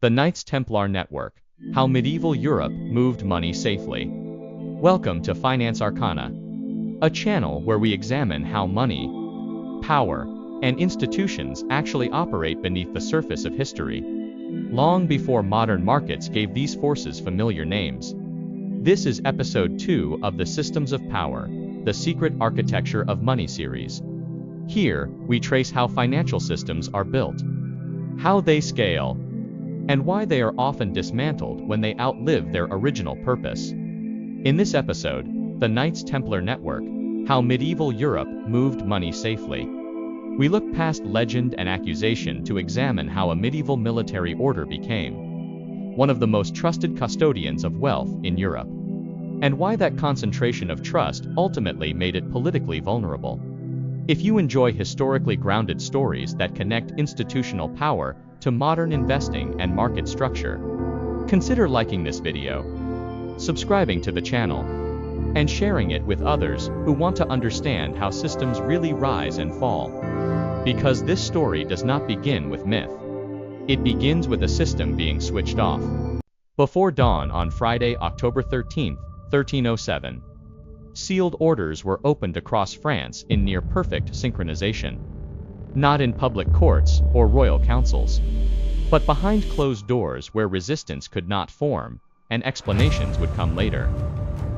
The Knights Templar Network, how medieval Europe moved money safely. Welcome to Finance Arcana, a channel where we examine how money, power, and institutions actually operate beneath the surface of history, long before modern markets gave these forces familiar names. This is episode 2 of the Systems of Power, the Secret Architecture of Money series. Here, we trace how financial systems are built, how they scale, and why they are often dismantled when they outlive their original purpose. In this episode, the Knights Templar Network, how medieval Europe moved money safely. We look past legend and accusation to examine how a medieval military order became one of the most trusted custodians of wealth in Europe, and why that concentration of trust ultimately made it politically vulnerable. If you enjoy historically grounded stories that connect institutional power to modern investing and market structure, consider liking this video, subscribing to the channel, and sharing it with others who want to understand how systems really rise and fall. Because this story does not begin with myth. It begins with a system being switched off. Before dawn on Friday, October 13, 1307, sealed orders were opened across France in near-perfect synchronization. Not in public courts or royal councils, but behind closed doors where resistance could not form, and explanations would come later.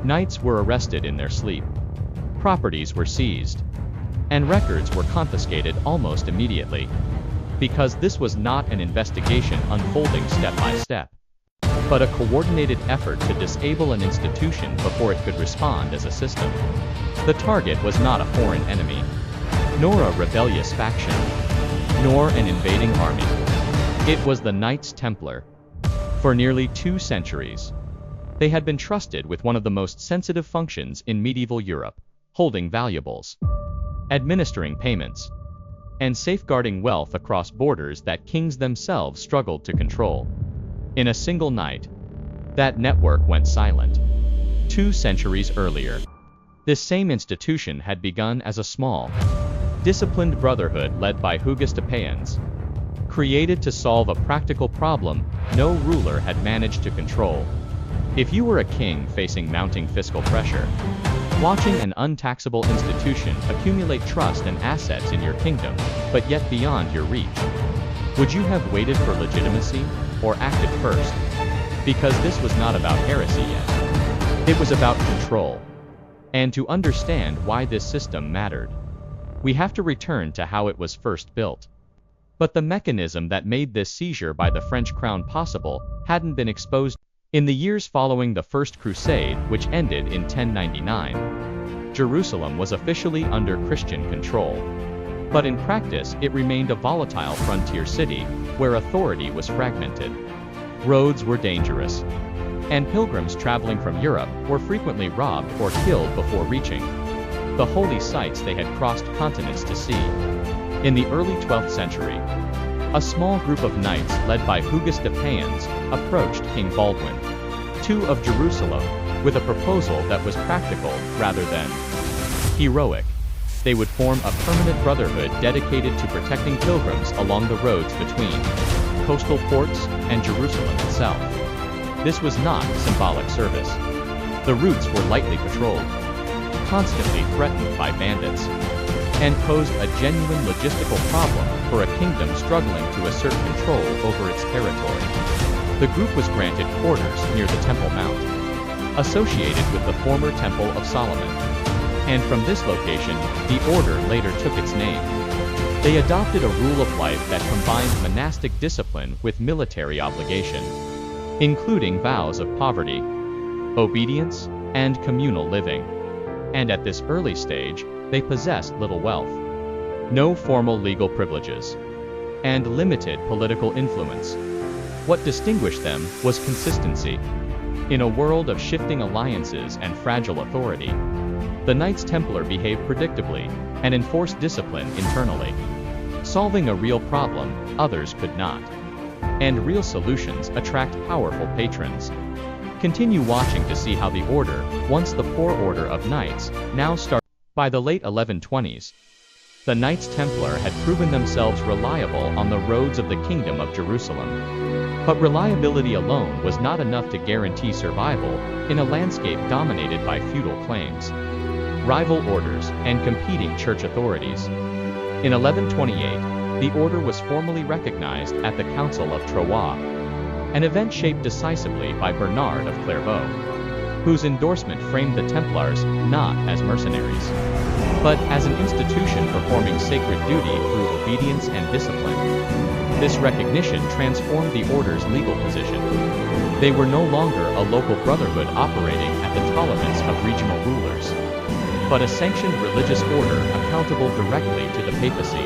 Knights were arrested in their sleep. Properties were seized, and records were confiscated almost immediately, because this was not an investigation unfolding step by step, but a coordinated effort to disable an institution before it could respond as a system. The target was not a foreign enemy, nor a rebellious faction, nor an invading army. It was the Knights Templar. For nearly 2 centuries, they had been trusted with one of the most sensitive functions in medieval Europe, holding valuables, administering payments, and safeguarding wealth across borders that kings themselves struggled to control. In a single night, that network went silent. 2 centuries earlier, this same institution had begun as a small, disciplined brotherhood led by Augustapans, created to solve a practical problem no ruler had managed to control. If you were a king facing mounting fiscal pressure, watching an untaxable institution accumulate trust and assets in your kingdom, but yet beyond your reach, would you have waited for legitimacy, or acted first? Because this was not about heresy yet. It was about control. And to understand why this system mattered, we have to return to how it was first built. But the mechanism that made this seizure by the French crown possible hadn't been exposed. In the years following the First Crusade, which ended in 1099, Jerusalem was officially under Christian control. But in practice, it remained a volatile frontier city, where authority was fragmented. Roads were dangerous, and pilgrims traveling from Europe were frequently robbed or killed before reaching the holy sites they had crossed continents to see. In the early 12th century, a small group of knights led by Augustapans approached King Baldwin II of Jerusalem with a proposal that was practical rather than heroic. They would form a permanent brotherhood dedicated to protecting pilgrims along the roads between coastal ports and Jerusalem itself. This was not symbolic service. The routes were lightly patrolled, constantly threatened by bandits, and posed a genuine logistical problem for a kingdom struggling to assert control over its territory. The group was granted quarters near the Temple Mount, associated with the former Temple of Solomon. And from this location, the order later took its name. They adopted a rule of life that combined monastic discipline with military obligation, including vows of poverty, obedience, and communal living. And at this early stage, they possessed little wealth, no formal legal privileges, and limited political influence. What distinguished them was consistency. In a world of shifting alliances and fragile authority, the Knights Templar behaved predictably and enforced discipline internally, solving a real problem others could not. And real solutions attract powerful patrons. Continue watching to see how the order, once the poor order of knights, now started. By the late 1120s, the Knights Templar had proven themselves reliable on the roads of the Kingdom of Jerusalem. But reliability alone was not enough to guarantee survival in a landscape dominated by feudal claims, rival orders, and competing church authorities. In 1128, the order was formally recognized at the Council of Troyes, an event shaped decisively by Bernard of Clairvaux, whose endorsement framed the Templars not as mercenaries, but as an institution performing sacred duty through obedience and discipline. This recognition transformed the order's legal position. They were no longer a local brotherhood operating at the tolerance of regional rulers, but a sanctioned religious order accountable directly to the papacy.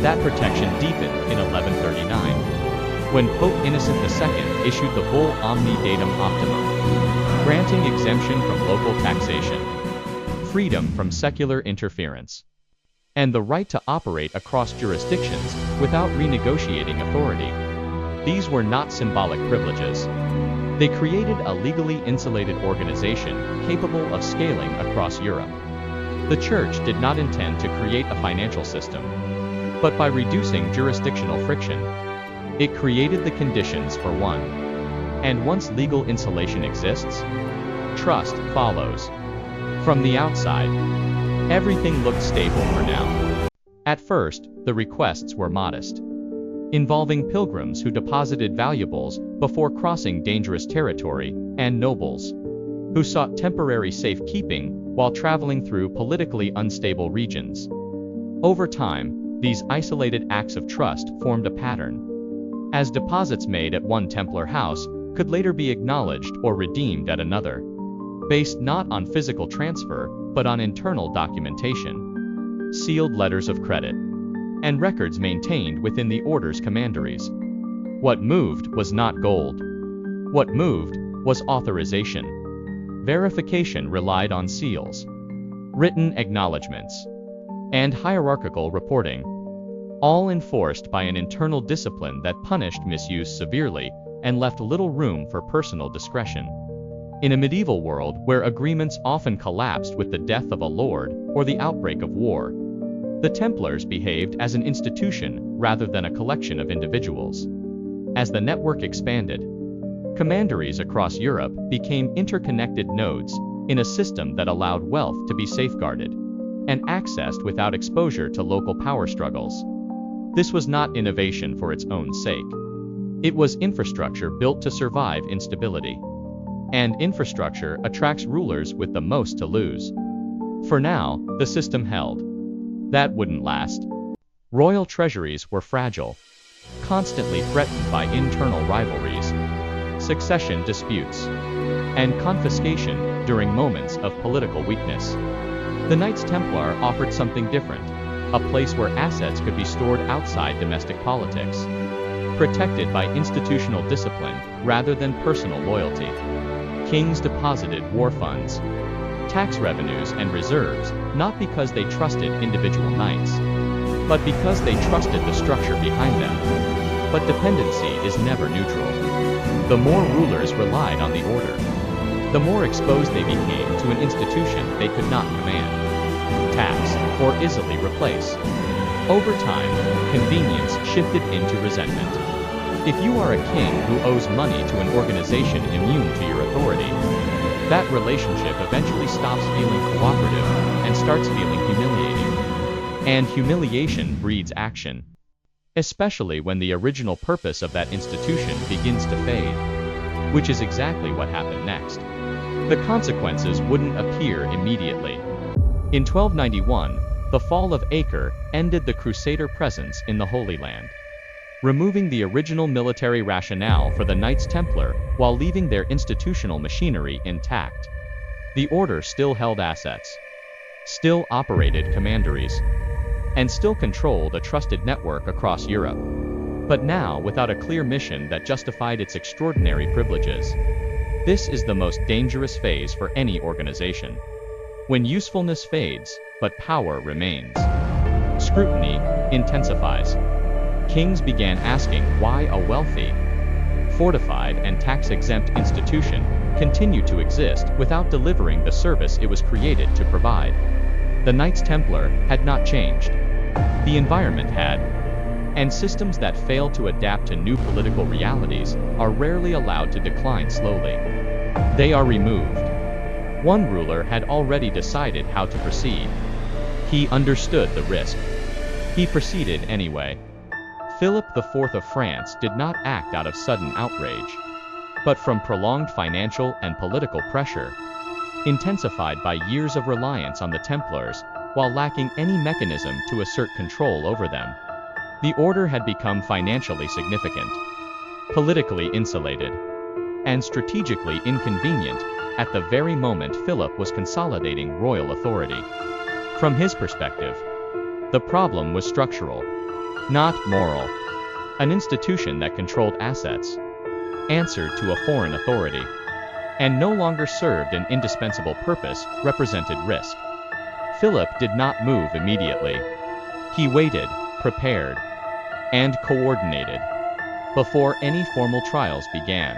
That protection deepened in 1139, when Pope Innocent II issued the bull Omni Datum Optimum, granting exemption from local taxation, freedom from secular interference, and the right to operate across jurisdictions without renegotiating authority. These were not symbolic privileges. They created a legally insulated organization capable of scaling across Europe. The Church did not intend to create a financial system, but by reducing jurisdictional friction, it created the conditions for one. And once legal insulation exists, trust follows. From the outside, everything looked stable for now. At first, the requests were modest, involving pilgrims who deposited valuables before crossing dangerous territory, and nobles who sought temporary safekeeping while traveling through politically unstable regions. Over time, these isolated acts of trust formed a pattern, as deposits made at one Templar house could later be acknowledged or redeemed at another, based not on physical transfer, but on internal documentation, sealed letters of credit, and records maintained within the order's commanderies. What moved was not gold. What moved was authorization. Verification relied on seals, written acknowledgments, and hierarchical reporting, all enforced by an internal discipline that punished misuse severely and left little room for personal discretion. In a medieval world where agreements often collapsed with the death of a lord or the outbreak of war, the Templars behaved as an institution rather than a collection of individuals. As the network expanded, commanderies across Europe became interconnected nodes in a system that allowed wealth to be safeguarded and accessed without exposure to local power struggles. This was not innovation for its own sake. It was infrastructure built to survive instability. And infrastructure attracts rulers with the most to lose. For now, the system held. That wouldn't last. Royal treasuries were fragile, constantly threatened by internal rivalries, succession disputes, and confiscation during moments of political weakness. The Knights Templar offered something different, a place where assets could be stored outside domestic politics, protected by institutional discipline rather than personal loyalty. Kings deposited war funds, tax revenues, and reserves, not because they trusted individual knights, but because they trusted the structure behind them. But dependency is never neutral. The more rulers relied on the order, the more exposed they became to an institution they could not command, tax, or easily replace. Over time, convenience shifted into resentment. If you are a king who owes money to an organization immune to your authority, that relationship eventually stops feeling cooperative and starts feeling humiliating. And humiliation breeds action, especially when the original purpose of that institution begins to fade, which is exactly what happened next. The consequences wouldn't appear immediately. In 1291, the fall of Acre ended the Crusader presence in the Holy Land, removing the original military rationale for the Knights Templar while leaving their institutional machinery intact. The order still held assets, still operated commanderies, and still controlled a trusted network across Europe, but now without a clear mission that justified its extraordinary privileges. This is the most dangerous phase for any organization. When usefulness fades, but power remains. Scrutiny intensifies. Kings began asking why a wealthy, fortified, and tax-exempt institution continued to exist without delivering the service it was created to provide. The Knights Templar had not changed. The environment had. And systems that fail to adapt to new political realities are rarely allowed to decline slowly. They are removed. One ruler had already decided how to proceed. He understood the risk. He proceeded anyway. Philip IV of France did not act out of sudden outrage, but from prolonged financial and political pressure, intensified by years of reliance on the Templars, while lacking any mechanism to assert control over them. The order had become financially significant, politically insulated, and strategically inconvenient at the very moment Philip was consolidating royal authority. From his perspective, the problem was structural, not moral. An institution that controlled assets, answered to a foreign authority, and no longer served an indispensable purpose represented risk. Philip did not move immediately. He waited, prepared, and coordinated. Before any formal trials began,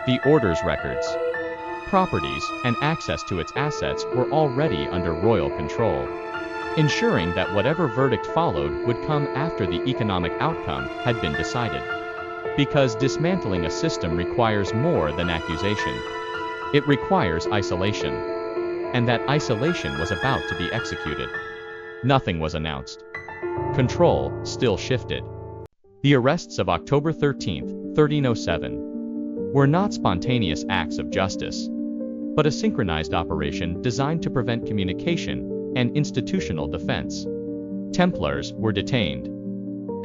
the order's records, properties, and access to its assets were already under royal control, ensuring that whatever verdict followed would come after the economic outcome had been decided. Because dismantling a system requires more than accusation. It requires isolation. And that isolation was about to be executed. Nothing was announced. Control still shifted. The arrests of October 13, 1307, were not spontaneous acts of justice, but a synchronized operation designed to prevent communication and institutional defense. Templars were detained,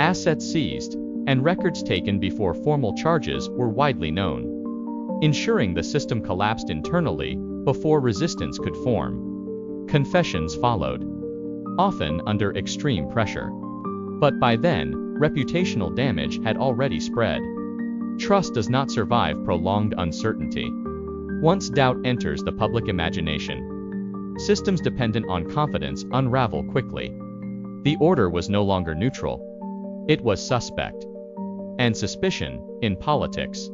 assets seized, and records taken before formal charges were widely known, ensuring the system collapsed internally before resistance could form. Confessions followed, often under extreme pressure. But by then, reputational damage had already spread. Trust does not survive prolonged uncertainty. Once doubt enters the public imagination, systems dependent on confidence unravel quickly. The order was no longer neutral. It was suspect. And suspicion, in politics,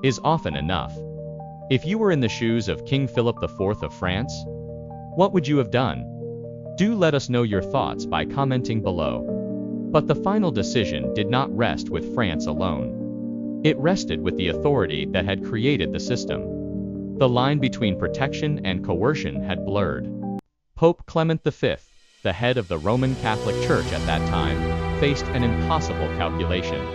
is often enough. If you were in the shoes of King Philip IV of France, what would you have done? Do let us know your thoughts by commenting below. But the final decision did not rest with France alone. It rested with the authority that had created the system. The line between protection and coercion had blurred. Pope Clement V, the head of the Roman Catholic Church at that time, faced an impossible calculation.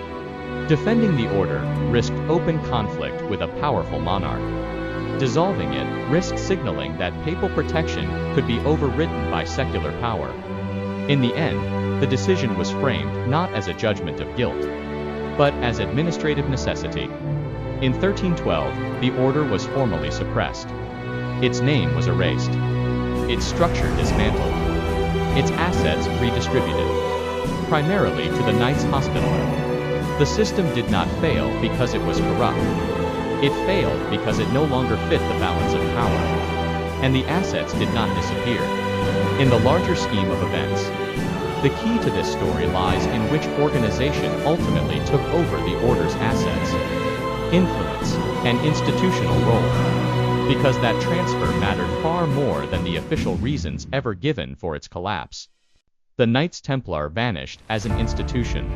Defending the order risked open conflict with a powerful monarch. Dissolving it risked signaling that papal protection could be overridden by secular power. In the end, the decision was framed not as a judgment of guilt, but as administrative necessity. In 1312, the order was formally suppressed. Its name was erased. Its structure dismantled. Its assets redistributed, primarily to the Knights Hospitaller. The system did not fail because it was corrupt. It failed because it no longer fit the balance of power. And the assets did not disappear. In the larger scheme of events, the key to this story lies in which organization ultimately took over the order's assets, influence, and institutional role. Because that transfer mattered far more than the official reasons ever given for its collapse. The Knights Templar vanished as an institution,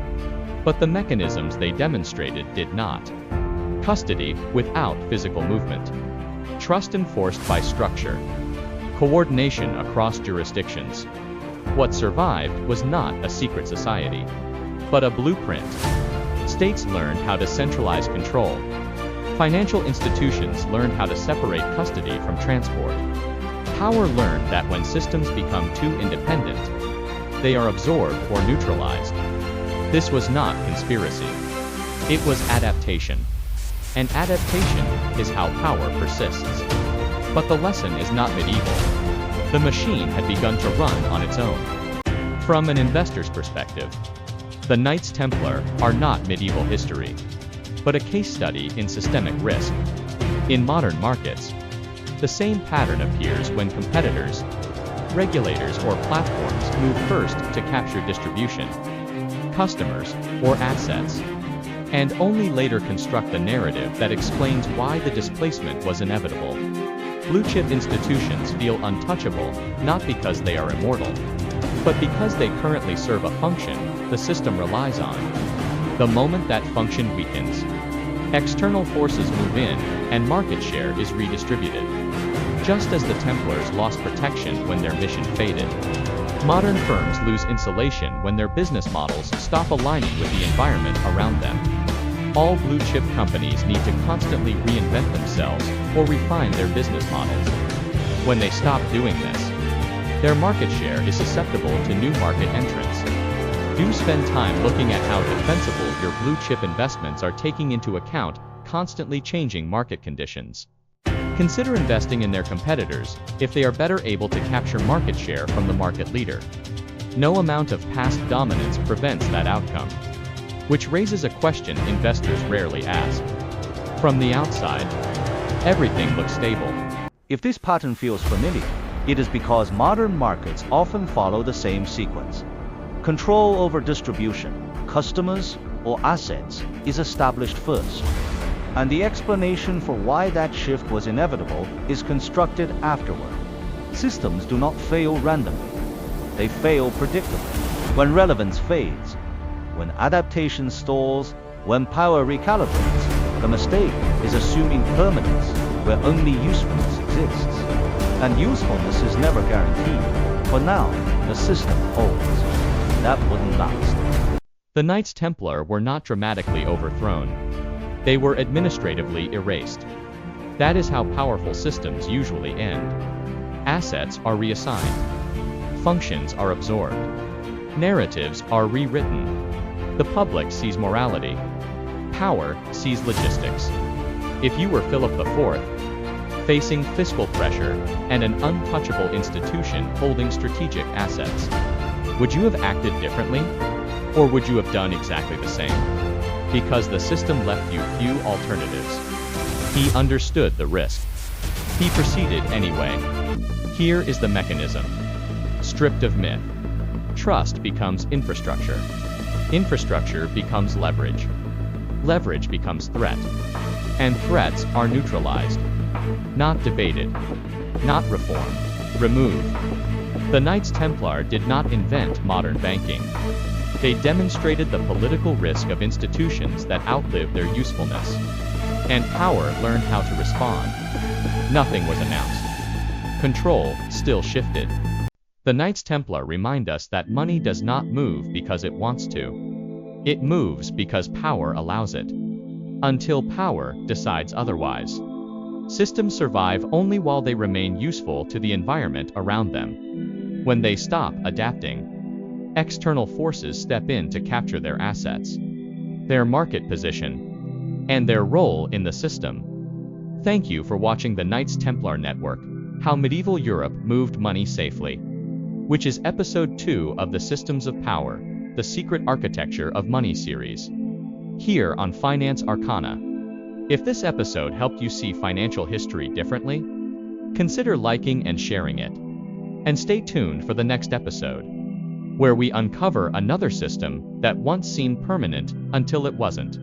but the mechanisms they demonstrated did not. Custody without physical movement. Trust enforced by structure. Coordination across jurisdictions. What survived was not a secret society, but a blueprint. States learned how to centralize control. Financial institutions learned how to separate custody from transport. Power learned that when systems become too independent, they are absorbed or neutralized. This was not conspiracy. It was adaptation. And adaptation is how power persists. But the lesson is not medieval. The machine had begun to run on its own. From an investor's perspective, the Knights Templar are not medieval history, but a case study in systemic risk. In modern markets, the same pattern appears when competitors, regulators, or platforms move first to capture distribution, customers, or assets, and only later construct the narrative that explains why the displacement was inevitable. Blue-chip institutions feel untouchable, not because they are immortal, but because they currently serve a function the system relies on. The moment that function weakens, external forces move in, and market share is redistributed. Just as the Templars lost protection when their mission faded, modern firms lose insulation when their business models stop aligning with the environment around them. All blue-chip companies need to constantly reinvent themselves or refine their business models. When they stop doing this, their market share is susceptible to new market entrants. Do spend time looking at how defensible your blue-chip investments are, taking into account constantly changing market conditions. Consider investing in their competitors if they are better able to capture market share from the market leader. No amount of past dominance prevents that outcome, which raises a question investors rarely ask. From the outside, everything looks stable. If this pattern feels familiar, it is because modern markets often follow the same sequence. Control over distribution, customers, or assets is established first, and the explanation for why that shift was inevitable is constructed afterward. Systems do not fail randomly. They fail predictably. When relevance fades, when adaptation stalls, when power recalibrates, the mistake is assuming permanence where only usefulness exists. And usefulness is never guaranteed. For now, the system holds. That wouldn't last. The Knights Templar were not dramatically overthrown. They were administratively erased. That is how powerful systems usually end. Assets are reassigned. Functions are absorbed. Narratives are rewritten. The public sees morality. Power sees logistics. If you were Philip IV, facing fiscal pressure and an untouchable institution holding strategic assets, would you have acted differently? Or would you have done exactly the same? Because the system left you few alternatives. He understood the risk. He proceeded anyway. Here is the mechanism. Stripped of myth, trust becomes infrastructure. Infrastructure becomes leverage. Leverage becomes threat. And threats are neutralized. Not debated. Not reformed. Removed. The Knights Templar did not invent modern banking. They demonstrated the political risk of institutions that outlived their usefulness. And power learned how to respond. Nothing was announced. Control still shifted. The Knights Templar remind us that money does not move because it wants to. It moves because power allows it. Until power decides otherwise. Systems survive only while they remain useful to the environment around them. When they stop adapting, external forces step in to capture their assets, their market position, and their role in the system. Thank you for watching the Knights Templar Network, How Medieval Europe Moved Money Safely, which is episode 2 of the Systems of Power, the Secret Architecture of Money series, here on Finance Arcana. If this episode helped you see financial history differently, consider liking and sharing it. And stay tuned for the next episode, where we uncover another system that once seemed permanent until it wasn't.